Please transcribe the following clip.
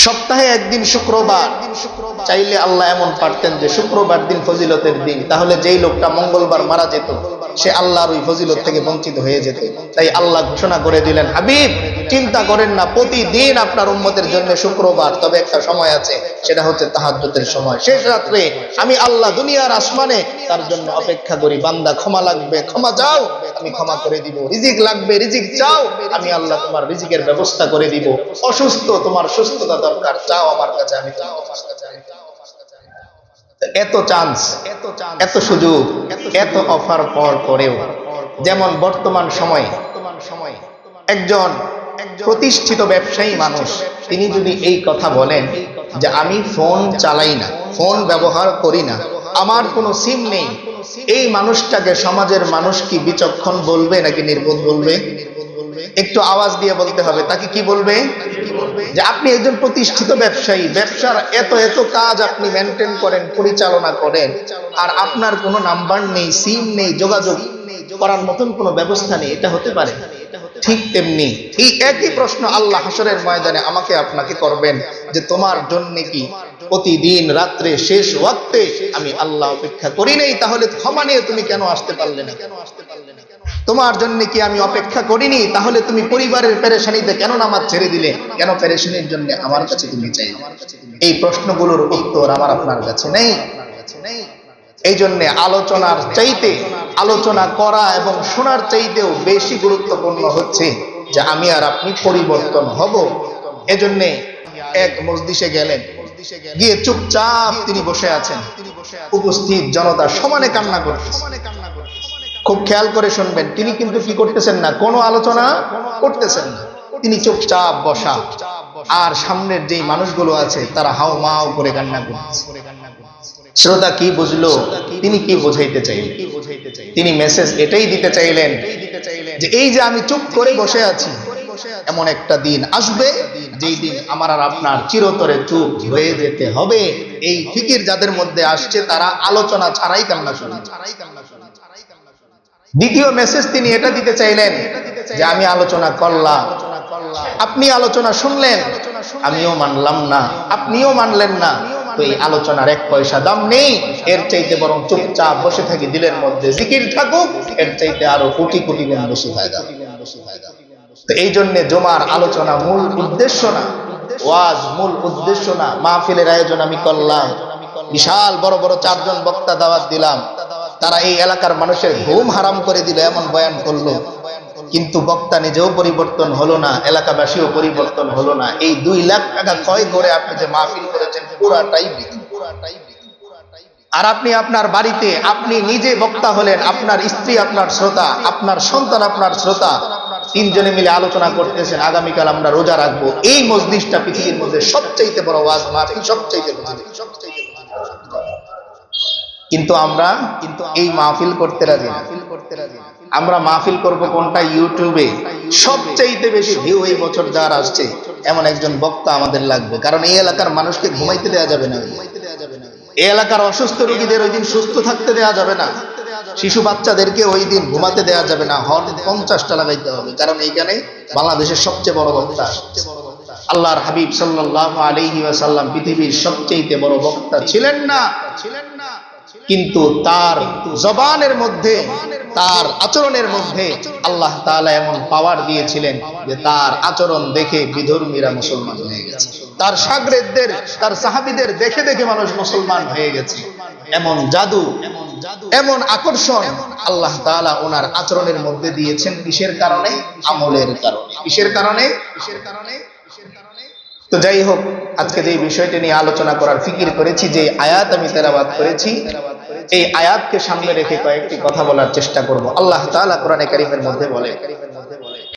সপ্তাহে একদিন শুক্রবার, চাইলে আল্লাহ এমন পারতেন যে শুক্রবার দিন ফজিলতের দিন, তাহলে যেই লোকটা মঙ্গলবার মারা যেত সে আল্লাহর ওই ফজিলত থেকে বঞ্চিত হয়ে যেত। তাই আল্লাহ ঘোষণা করে দিলেন, হাবিব চিন্তা করেন না, প্রতিদিন আপনার উম্মতের জন্য শুক্রবার, তবে একটা সময় আছে, সেটা হচ্ছে তাহাজ্জুদের সময়। শেষ রাত্রে আমি আল্লাহ দুনিয়ার আসমানে তার জন্য অপেক্ষা করি। বান্দা ক্ষমা লাগবে ক্ষমা চাও, আমি ক্ষমা করে দিব। রিজিক লাগবে রিজিক চাও, আমি আল্লাহ তোমার রিজিকের ব্যবস্থা করে দিব। অসুস্থ, তোমার সুস্থতা দরকার, চাও আমার কাছে, আমি চাও আমার কাছে। এত চান্স, এত সুযোগ, এত অফার পরেও যেমন বর্তমান সময়ে একজন প্রতিষ্ঠিত ব্যবসায়ী মানুষ তিনি যদি এই কথা বলেন যে আমি ফোন চালাই না, ফোন ব্যবহার করি না, আমার কোনো সিম নেই, এই মানুষটাকে সমাজের মানুষ কি বিচক্ষণ বলবে নাকি নির্বোধ বলবে? একটু আওয়াজ দিয়ে বলতে হবে, তাকে কি বলবে? যে আপনি একজন প্রতিষ্ঠিত ব্যবসায়ী, ব্যবসার এত এত কাজ আপনি মেনটেন করেন, পরিচালনা করেন, আর আপনার কোনো নাম্বার নেই, সিম নেই, যোগাযোগ করার মতন কোনো ব্যবস্থা নেই, এটা হতে পারে? ঠিক তেমনি এই একই প্রশ্ন আল্লাহ হাসরের ময়দানে আমাকে আপনাকে করবেন যে তোমার জন্য কি প্রতিদিন রাত্রে শেষ ওয়াক্তে আমি আল্লাহ অপেক্ষা করি নাই, তাহলে ক্ষমা নিয়ে তুমি কেন আসতে পারলে না? তোমার জন্য কি আমি অপেক্ষা করিনি, তাহলে তুমি পরিবারের পেরেশানিতে কেন নামাজ ছেড়ে দিলে? কেন পেরেশানির জন্য আমার কাছে তুমি চাইলে? এই প্রশ্নগুলোর উত্তর আমার আপনার কাছে নেই। এই জন্য আলোচনার চাইতে, আলোচনা করা এবং শোনার চাইতেও বেশি গুরুত্বপূর্ণ হচ্ছে যে আমি আর আপনি পরিবর্তন হব। এজন্য এক মজলিসে গেলেন, গিয়ে চুপচাপ তিনি বসে আছেন, উপস্থিত জনতা সমানে কান্না করতেছে। খুব খেয়াল করে শুনবেন, তিনি কিন্তু কি করতেছেন না, কোনো আলোচনা করতেছেন না, তিনি চুপচাপ বসা, আর সামনের যেই মানুষগুলো আছে তারা হাও মাও করে কান্না করতেছে। শ্রোতা কি বুঝলো, তিনি কি বোঝাইতে চাইলেন? তিনি মেসেজ এটাই দিতে চাইলেন যে এই যে আমি চুপ করে বসে আছি, এমন একটা দিন আসবে যেই দিন আমার আর আপনার চিরতরে চুপ হয়ে যেতে হবে। এই ফিকির যাদের মধ্যে আসছে তারা আলোচনা ছাড়াই কান্না শুনবে। দ্বিতীয় মেসেজ তিনি এটা দিতে চাইলেন যে আমি আলোচনা করলাম, আপনি আলোচনা শুনলেন, আমিও মানলাম না, আপনিও মানলেন না, তো এই আলোচনার এক পয়সা দাম নেই। এর চাইতে বরং চুপচাপ বসে থাকি, দিলের মধ্যে জিকির থাকুক, এর চাইতে আরো কোটি কোটি গুণ বেশি ফায়দা। তো এই জন্য জমার আলোচনা মূল উদ্দেশ্য না, ওয়াজ মূল উদ্দেশ্য না। মাহফিলের আয়োজন আমি করলাম, বিশাল বড় বড় 4 জন বক্তা দাওয়াত দিলাম, তারা এই এলাকার মানুষের ঘুম হারাম করে দিল, এমন বয়ান করলো, কিন্তু বক্তা নিজেও পরিবর্তন হলো না, এলাকাবাসীও পরিবর্তন হলো না। এই 2 লাখ টাকা ক্ষয় করে আপনি যে মাহফিল করেছেন পুরাটাই বৃথা। আর আপনি আপনার বাড়িতে আপনি নিজে বক্তা হলেন, আপনার স্ত্রী আপনার শ্রোতা, আপনার সন্তান আপনার শ্রোতা, 3 জনে মিলে আলোচনা করতেছেন আগামীকাল আমরা রোজা রাখবো। এই মজলিসটা পৃথিবীর মধ্যে সবচাইতে বড় ওয়াজ মাহফিল, সবচাইতে বড়। কিন্তু আমরা এই মাহফিল করতে রাজি না। আমরা মাহফিল করব কোনটা? ইউটিউবে সবচাইতে বেশি ভিউ এই বছর যার আসছে এমন একজন বক্তা আমাদের লাগবে, কারণ এই এলাকার মানুষকে ঘুমাইতে দেওয়া যাবে না, এই এলাকার অসুস্থ রোগীদের ওই দিন সুস্থ থাকতে দেওয়া যাবে না, শিশু বাচ্চাদেরকে ওই দিন ঘুমাতে দেওয়া যাবে না, হর্ন 50টা লাগাইতে হবে, কারণ এইখানে বাংলাদেশের সবচেয়ে বড় বক্তা আল্লাহর হাবিব সাল্লাল্লাহু আলাইহি ওয়াসাল্লাম পৃথিবীর সবচেয়ে বড় বক্তা ছিলেন না, কিন্তু তার জবানের মধ্যে, তার আচরণের মধ্যে আল্লাহ তাআলা এমন পাওয়ার দিয়েছিলেন যে তার আচরণ দেখে বিধর্মীরা মুসলমান হয়ে গেছে, তার শাগরেদদের, তার সাহাবীদের দেখে দেখে মানুষ মুসলমান হয়ে গেছে। এমন জাদু, এমন আকর্ষণ আল্লাহ তাআলা ওনার আচরণের মধ্যে দিয়েছেন। কিসের কারণে? আমলের কারণে। কিসের কারণে? তো যাই হোক, আজকে যে বিষয়টি নিয়ে আলোচনা করার ফিকির করেছি, যে আয়াত আমি তেলাওয়াত করেছি, এই আয়াতকে সামনে রেখে কয়েকটি কথা বলার চেষ্টা করব। আল্লাহ তাআলা কোরআনে কারীমের মধ্যে বলে,